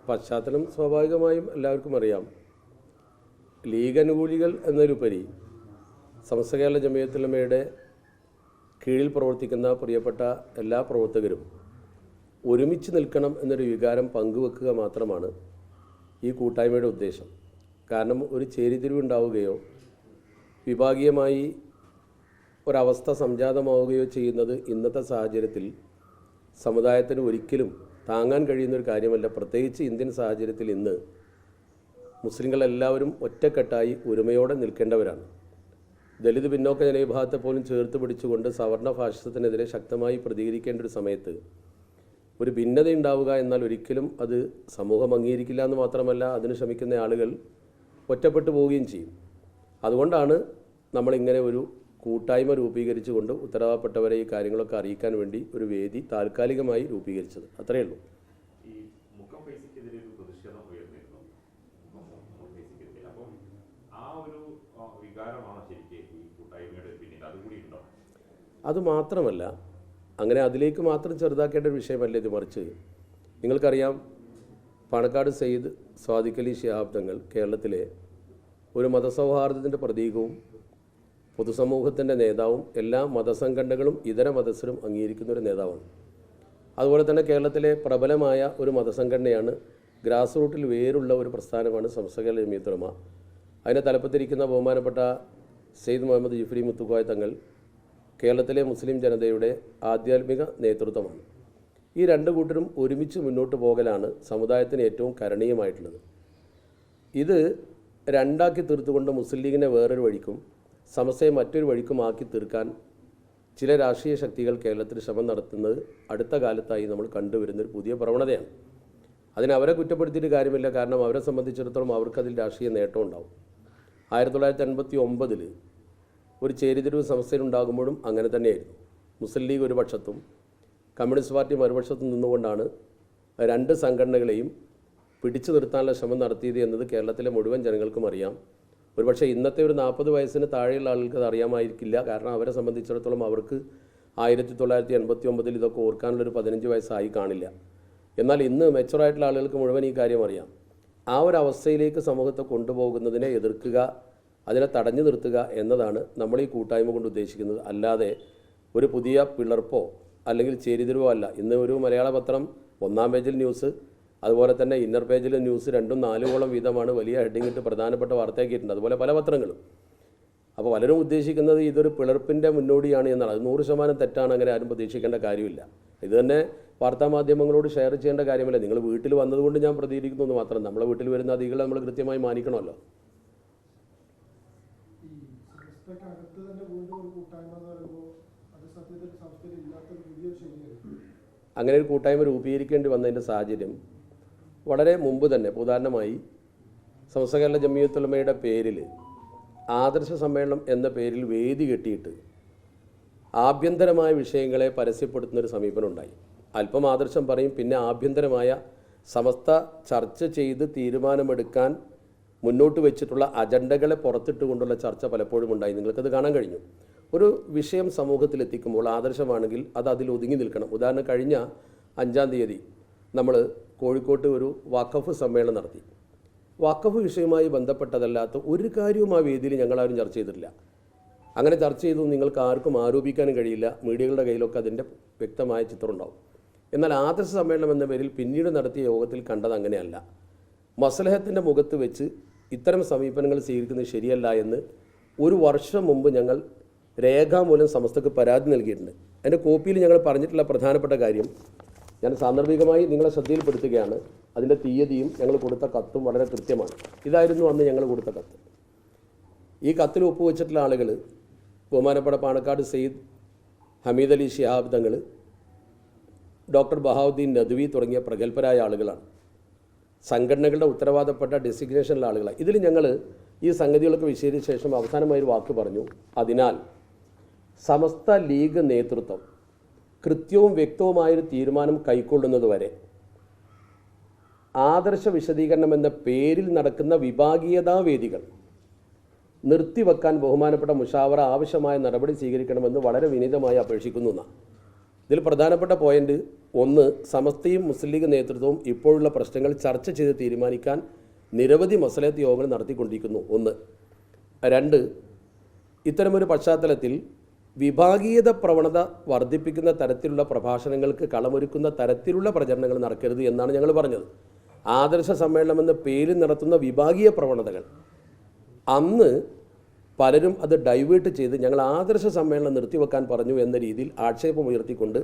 പശ്ചാത്തലം സ്വാഭാവികമായും എല്ലാവർക്കും അറിയാം. ലീഗ് അനുകൂലികൾ എന്നതിലുപരി സമസ്ത കേരള ജമിയത്തുൽ ഉലമയുടെ കീഴിൽ പ്രവർത്തിക്കുന്ന പ്രിയപ്പെട്ട എല്ലാ പ്രവർത്തകരും ഒരുമിച്ച് നിൽക്കണം എന്നൊരു വികാരം പങ്കുവെക്കുക മാത്രമാണ് ഈ കൂട്ടായ്മയുടെ ഉദ്ദേശം. കാരണം ഒരു ചേരിതിരിവുണ്ടാവുകയോ വിഭാഗീയമായി ഒരവസ്ഥ സംജാതമാവുകയോ ചെയ്യുന്നത് ഇന്നത്തെ സാഹചര്യത്തിൽ സമുദായത്തിന് ഒരിക്കലും താങ്ങാൻ കഴിയുന്നൊരു കാര്യമല്ല. പ്രത്യേകിച്ച് ഇന്ത്യൻ സാഹചര്യത്തിൽ ഇന്ന് മുസ്ലിങ്ങളെല്ലാവരും ഒറ്റക്കെട്ടായി ഒരുമയോടെ നിൽക്കേണ്ടവരാണ്. ദലിത് പിന്നോക്ക ജനവിഭാഗത്തെ പോലും ചേർത്ത് പിടിച്ചുകൊണ്ട് സവർണ ഫാഷിസത്തിനെതിരെ ശക്തമായി പ്രതികരിക്കേണ്ട ഒരു സമയത്ത് ഒരു ഭിന്നതയുണ്ടാവുക എന്നാൽ ഒരിക്കലും അത് സമൂഹം അംഗീകരിക്കില്ല എന്ന് മാത്രമല്ല, അതിന് ശ്രമിക്കുന്ന ആളുകൾ ഒറ്റപ്പെട്ടു പോവുകയും ചെയ്യും. അതുകൊണ്ടാണ് നമ്മളിങ്ങനെ ഒരു കൂട്ടായ്മ രൂപീകരിച്ചുകൊണ്ട് ഉത്തരവാദപ്പെട്ടവരെ ഈ കാര്യങ്ങളൊക്കെ അറിയിക്കാൻ വേണ്ടി ഒരു വേദി താൽക്കാലികമായി രൂപീകരിച്ചത്. അത്രയേ ഉള്ളൂ. അതുമാത്രമല്ല, അങ്ങനെ അതിലേക്ക് മാത്രം ചെറുതാക്കേണ്ട ഒരു വിഷയമല്ല ഇത്. മറിച്ച് നിങ്ങൾക്കറിയാം, പാണക്കാട് സയ്യിദ് സ്വാദിഖ് അലി ശിഹാബ് തങ്ങൾ കേരളത്തിലെ ഒരു മതസൗഹാർദ്ദത്തിൻ്റെ പ്രതീകവും പൊതുസമൂഹത്തിൻ്റെ നേതാവും എല്ലാ മതസംഘടനകളും ഇതര മതസ്ഥരും അംഗീകരിക്കുന്ന ഒരു നേതാവാണ്. അതുപോലെ തന്നെ കേരളത്തിലെ പ്രബലമായ ഒരു മതസംഘടനയാണ്, ഗ്രാസ് റൂട്ടിൽ വേരുള്ള ഒരു പ്രസ്ഥാനമാണ് സമസ്ത കേരള ജമിയത്തുൽ ഉലമ. അതിനെ തലപ്പത്തിരിക്കുന്ന ബഹുമാനപ്പെട്ട സയ്യിദ് മുഹമ്മദ് ജിഫ്രി മുത്തുക്കോയ തങ്ങൾ കേരളത്തിലെ മുസ്ലിം ജനതയുടെ ആധ്യാത്മിക നേതൃത്വമാണ്. ഈ രണ്ട് കൂട്ടരും ഒരുമിച്ച് മുന്നോട്ട് പോകലാണ് സമുദായത്തിന് ഏറ്റവും കരണീയമായിട്ടുള്ളത്. ഇത് രണ്ടാക്കി തീർത്തുകൊണ്ട് മുസ്ലിം ലീഗിനെ വേറൊരു വഴിക്കും സമസ്തയെ മറ്റൊരു വഴിക്കും ആക്കി തീർക്കാൻ ചില രാഷ്ട്രീയ ശക്തികൾ കേരളത്തിൽ ശ്രമം നടത്തുന്നത് അടുത്ത കാലത്തായി നമ്മൾ കണ്ടുവരുന്നൊരു പുതിയ പ്രവണതയാണ്. അതിനവരെ കുറ്റപ്പെടുത്തിയിട്ട് കാര്യമില്ല. കാരണം അവരെ സംബന്ധിച്ചിടത്തോളം അവർക്കതിൽ രാഷ്ട്രീയ നേട്ടം ഉണ്ടാവും. 1989 ഒരു ചേരിതിരിവ് സമസ്തയിലുണ്ടാകുമ്പോഴും അങ്ങനെ തന്നെയായിരുന്നു. മുസ്ലിം ലീഗ് ഒരു പക്ഷത്തും കമ്മ്യൂണിസ്റ്റ് പാർട്ടി മറുപക്ഷത്തും നിന്നുകൊണ്ടാണ് രണ്ട് സംഘടനകളെയും പിടിച്ചു നിർത്താനുള്ള ശ്രമം നടത്തിയത് എന്നത് കേരളത്തിലെ മുഴുവൻ ജനങ്ങൾക്കും അറിയാം. ഒരുപക്ഷെ ഇന്നത്തെ ഒരു 40 വയസ്സിന് താഴെയുള്ള ആളുകൾക്ക് അത് അറിയാമായിരിക്കില്ല. കാരണം അവരെ സംബന്ധിച്ചിടത്തോളം അവർക്ക് 1989 ഇതൊക്കെ ഓർക്കാനുള്ളൊരു 15 വയസ്സായി കാണില്ല. എന്നാൽ ഇന്ന് മെച്ചുറായിട്ടുള്ള ആളുകൾക്ക് മുഴുവൻ ഈ കാര്യം അറിയാം. ആ ഒരു അവസ്ഥയിലേക്ക് സമൂഹത്തെ കൊണ്ടുപോകുന്നതിനെ എതിർക്കുക, അതിനെ തടഞ്ഞു നിർത്തുക എന്നതാണ് നമ്മൾ ഈ കൂട്ടായ്മ കൊണ്ട് ഉദ്ദേശിക്കുന്നത്. അല്ലാതെ ഒരു പുതിയ പിളർപ്പോ അല്ലെങ്കിൽ ചേരിതിരിവോ അല്ല. ഇന്ന് ഒരു മലയാള പത്രം 1-ാം പേജിൽ ന്യൂസ്, അതുപോലെ തന്നെ ഇന്നർ പേജിൽ ന്യൂസ്, 2-4 വീതമാണ് വലിയ ഹെഡിങ് ഇട്ട് പ്രധാനപ്പെട്ട വാർത്തയാക്കിയിട്ടുണ്ട്. അതുപോലെ പല പത്രങ്ങളും. അപ്പോൾ പലരും ഉദ്ദേശിക്കുന്നത് ഇതൊരു പിളർപ്പിൻ്റെ മുന്നോടിയാണ് എന്നാണ്. അത് 100% തെറ്റാണ്. അങ്ങനെ ആരും പ്രതീക്ഷിക്കേണ്ട കാര്യമില്ല. ഇത് തന്നെ വാർത്താമാധ്യമങ്ങളോട് ഷെയർ ചെയ്യേണ്ട കാര്യമല്ല. നിങ്ങൾ വീട്ടിൽ വന്നതുകൊണ്ട് ഞാൻ പ്രതികരിക്കുന്നു എന്ന് മാത്രം. നമ്മളെ വീട്ടിൽ വരുന്ന അതികളെ നമ്മൾ കൃത്യമായി മാനിക്കണമല്ലോ. അങ്ങനെ ഒരു കൂട്ടായ്മ രൂപീകരിക്കേണ്ടി വന്നതിൻ്റെ സാഹചര്യം വളരെ മുമ്പ് തന്നെ. ഉദാഹരണമായി സമസ്ത കേരള ജമിയത്തുൽ ഉലമയുടെ പേരിൽ ആദർശ സമ്മേളനം എന്ന പേരിൽ വേദി കെട്ടിയിട്ട് ആഭ്യന്തരമായ വിഷയങ്ങളെ പരസ്യപ്പെടുത്തുന്നൊരു സമീപനം ഉണ്ടായി. അല്പം ആദർശം പറയും, പിന്നെ ആഭ്യന്തരമായ സമസ്ത ചർച്ച ചെയ്ത് തീരുമാനമെടുക്കാൻ മുന്നോട്ട് വെച്ചിട്ടുള്ള അജണ്ടകളെ പുറത്തിട്ടുകൊണ്ടുള്ള ചർച്ച പലപ്പോഴും ഉണ്ടായി. നിങ്ങൾക്കത് കാണാൻ കഴിഞ്ഞു. ഒരു വിഷയം സമൂഹത്തിലെത്തിക്കുമ്പോൾ ആദർശമാണെങ്കിൽ അത് അതിൽ ഒതുങ്ങി നിൽക്കണം. ഉദാഹരണം, കഴിഞ്ഞ 5-ാം തീയതി നമ്മൾ കോഴിക്കോട്ട് ഒരു വഖഫ് സമ്മേളനം നടത്തി. വഖഫ് വിഷയവുമായി ബന്ധപ്പെട്ടതല്ലാത്ത ഒരു കാര്യവും ആ വേദിയിൽ ഞങ്ങളാരും ചർച്ച ചെയ്തിട്ടില്ല. അങ്ങനെ ചർച്ച ചെയ്തു നിങ്ങൾക്ക് ആർക്കും ആരോപിക്കാനും കഴിയില്ല. മീഡിയകളുടെ കയ്യിലൊക്കെ അതിൻ്റെ വ്യക്തമായ ചിത്രം ഉണ്ടാവും. എന്നാൽ ആദർശ സമ്മേളനം എന്ന പേരിൽ പിന്നീട് നടത്തിയ യോഗത്തിൽ കണ്ടത് അങ്ങനെയല്ല. മസ്ലഹത്തിൻ്റെ മുഖത്ത് വെച്ച് ഇത്തരം സമീപനങ്ങൾ സ്വീകരിക്കുന്നത് ശരിയല്ല എന്ന് 1 വർഷം മുമ്പ് ഞങ്ങൾ രേഖാമൂലം സമസ്തക്ക് പരാതി നൽകിയിട്ടുണ്ട്. അതിൻ്റെ കോപ്പിയിൽ ഞങ്ങൾ പറഞ്ഞിട്ടുള്ള പ്രധാനപ്പെട്ട കാര്യം ഞാൻ സാന്ദർഭികമായി നിങ്ങളെ ശ്രദ്ധയിൽപ്പെടുത്തുകയാണ്. അതിൻ്റെ തീയതിയും ഞങ്ങൾ കൊടുത്ത കത്തും വളരെ കൃത്യമാണ്. ഇതായിരുന്നു അന്ന് ഞങ്ങൾ കൊടുത്ത കത്ത്. ഈ കത്തിൽ ഒപ്പുവെച്ചിട്ടുള്ള ആളുകൾ ബഹുമാനപ്പെട്ട പാണക്കാട് സയ്യിദ് ഹമീദ് അലി ശിഹാബ് തങ്ങൾ, ഡോക്ടർ ബഹാവുദ്ദീൻ നദ്വി തുടങ്ങിയ പ്രഗത്ഭരായ ആളുകളാണ്. സംഘടനകളുടെ ഉത്തരവാദപ്പെട്ട ഡെസിഗ്നേഷനുള്ള ആളുകളാണ്. ഇതിൽ ഞങ്ങൾ ഈ സംഗതികളൊക്കെ വിശദീകരിച്ച ശേഷം അവസാനമായൊരു വാക്ക് പറഞ്ഞു. അതിനാൽ സമസ്ത ലീഗ് നേതൃത്വം കൃത്യവും വ്യക്തവുമായൊരു തീരുമാനം കൈക്കൊള്ളുന്നതുവരെ ആദർശ വിശദീകരണം എന്ന പേരിൽ നടക്കുന്ന വിഭാഗീയതാ വേദികൾ നിർത്തിവെക്കാൻ ബഹുമാനപ്പെട്ട മുഷാവറ ആവശ്യമായ നടപടി സ്വീകരിക്കണമെന്ന് വളരെ വിനീതമായി അപേക്ഷിക്കുന്നു. ഇതിൽ പ്രധാനപ്പെട്ട പോയിന്റ് ഒന്ന്, സമസ്തയും മുസ്ലിം ലീഗ് നേതൃത്വവും ഇപ്പോഴുള്ള പ്രശ്നങ്ങൾ ചർച്ച ചെയ്ത് തീരുമാനിക്കാൻ നിരവധി മസലത്ത് യോഗങ്ങൾ നടത്തിക്കൊണ്ടിരിക്കുന്നു. ഒന്ന്. രണ്ട്, ഇത്തരമൊരു പശ്ചാത്തലത്തിൽ വിഭാഗീയത പ്രവണത വർദ്ധിപ്പിക്കുന്ന തരത്തിലുള്ള പ്രഭാഷണങ്ങൾക്ക് കളമൊരുക്കുന്ന തരത്തിലുള്ള പ്രചരണങ്ങൾ നടക്കരുത് എന്നാണ് ഞങ്ങൾ പറഞ്ഞത്. ആദർശ സമ്മേളനം എന്ന പേരിൽ നടത്തുന്ന വിഭാഗീയ പ്രവണതകൾ അന്ന് പലരും അത് ഡൈവേർട്ട് ചെയ്ത് ഞങ്ങൾ ആദർശ സമ്മേളനം നിർത്തിവെക്കാൻ പറഞ്ഞു എന്ന രീതിയിൽ ആക്ഷേപം ഉയർത്തിക്കൊണ്ട്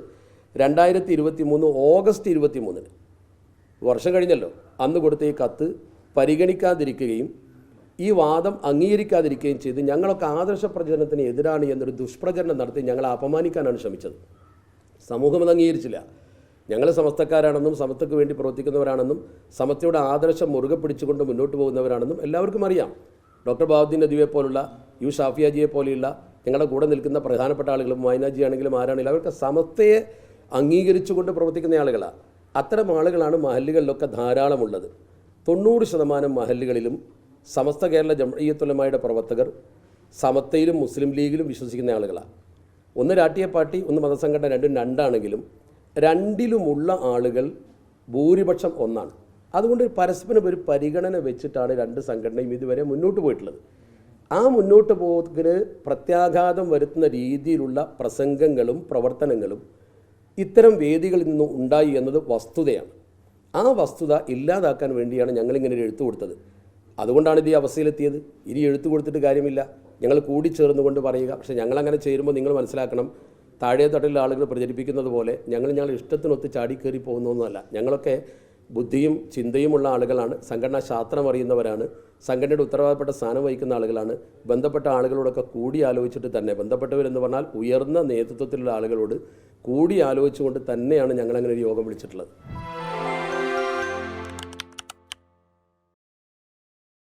2023 ഓഗസ്റ്റ് 23 വർഷം കഴിഞ്ഞല്ലോ, അന്ന് കൊടുത്ത ഈ കത്ത് പരിഗണിക്കാതിരിക്കുകയും ഈ വാദം അംഗീകരിക്കാതിരിക്കുകയും ചെയ്ത് ഞങ്ങളൊക്കെ ആദർശ പ്രചരണത്തിന് എതിരാണ് എന്നൊരു ദുഷ്പ്രചരണം നടത്തി ഞങ്ങളെ അപമാനിക്കാനാണ് ശ്രമിച്ചത്. സമൂഹം അത് അംഗീകരിച്ചില്ല. ഞങ്ങൾ സമസ്തക്കാരാണെന്നും സമസ്തക്ക് വേണ്ടി പ്രവർത്തിക്കുന്നവരാണെന്നും സമസ്തയുടെ ആദർശം മുറുകെ പിടിച്ചുകൊണ്ട് മുന്നോട്ട് പോകുന്നവരാണെന്നും എല്ലാവർക്കും അറിയാം. ഡോക്ടർ ബഹാവുദ്ദീൻ നദ്വിയെ പോലുള്ള യു ഷാഫിയാജിയെ പോലെയുള്ള ഞങ്ങളുടെ കൂടെ നിൽക്കുന്ന പ്രധാനപ്പെട്ട ആളുകളും മൈനാജി ആണെങ്കിലും ആരാണെങ്കിലും അവർക്ക് സമസ്തയെ അംഗീകരിച്ചുകൊണ്ട് പ്രവർത്തിക്കുന്ന ആളുകളാണ്. അത്തരം ആളുകളാണ് മഹല്ലുകളിലൊക്കെ ധാരാളമുള്ളത്. 90% മഹല്ലുകളിലും സമസ്ത കേരള ജംഇയ്യത്തുൽ ഉലമായുടെ പ്രവർത്തകർ സമസ്തയിലും മുസ്ലിം ലീഗിലും വിശ്വസിക്കുന്ന ആളുകളാണ്. ഒന്ന് രാഷ്ട്രീയ പാർട്ടി, ഒന്ന് മതസംഘടന, രണ്ടും രണ്ടാണെങ്കിലും രണ്ടിലുമുള്ള ആളുകൾ ഭൂരിപക്ഷം ഒന്നാണ്. അതുകൊണ്ട് പരസ്പരം ഒരു പരിഗണന വെച്ചിട്ടാണ് രണ്ട് സംഘടനയും ഇതുവരെ മുന്നോട്ട് പോയിട്ടുള്ളത്. ആ മുന്നോട്ട് പോക്കിന് പ്രത്യാഘാതം വരുത്തുന്ന രീതിയിലുള്ള പ്രസംഗങ്ങളും പ്രവർത്തനങ്ങളും ഇത്തരം വേദികളിൽ നിന്നും ഉണ്ടായി എന്നത് വസ്തുതയാണ്. ആ വസ്തുത ഇല്ലാതാക്കാൻ വേണ്ടിയാണ് ഞങ്ങളിങ്ങനെ ഒരു എഴുത്ത് കൊടുത്തത്. അതുകൊണ്ടാണ് ഇത് ഈ അവസ്ഥയിലെത്തിയത്. ഇനി എഴുത്ത് കൊടുത്തിട്ട് കാര്യമില്ല, ഞങ്ങൾ കൂടിച്ചേർന്നുകൊണ്ട് പറയുക. പക്ഷേ ഞങ്ങളങ്ങനെ ചേരുമ്പോൾ നിങ്ങൾ മനസ്സിലാക്കണം, താഴെ തട്ടിലുള്ള ആളുകൾ പ്രചരിപ്പിക്കുന്നത് പോലെ ഞങ്ങൾ ഇഷ്ടത്തിനൊത്ത് ചാടിക്കയറി പോകുന്നൊന്നുമല്ല. ഞങ്ങളൊക്കെ ബുദ്ധിയും ചിന്തയുമുള്ള ആളുകളാണ്, സംഘടനാ ശാസ്ത്രം അറിയുന്നവരാണ്, സംഘടനയുടെ ഉത്തരവാദപ്പെട്ട സ്ഥാനം വഹിക്കുന്ന ആളുകളാണ്. ബന്ധപ്പെട്ട ആളുകളോടൊക്കെ കൂടി ആലോചിച്ചിട്ട് തന്നെ, ബന്ധപ്പെട്ടവരെന്ന് പറഞ്ഞാൽ ഉയർന്ന നേതൃത്വത്തിലുള്ള ആളുകളോട് കൂടി ആലോചിച്ചുകൊണ്ട് തന്നെയാണ് ഞങ്ങളങ്ങനെ ഒരു യോഗം വിളിച്ചിട്ടുള്ളത്.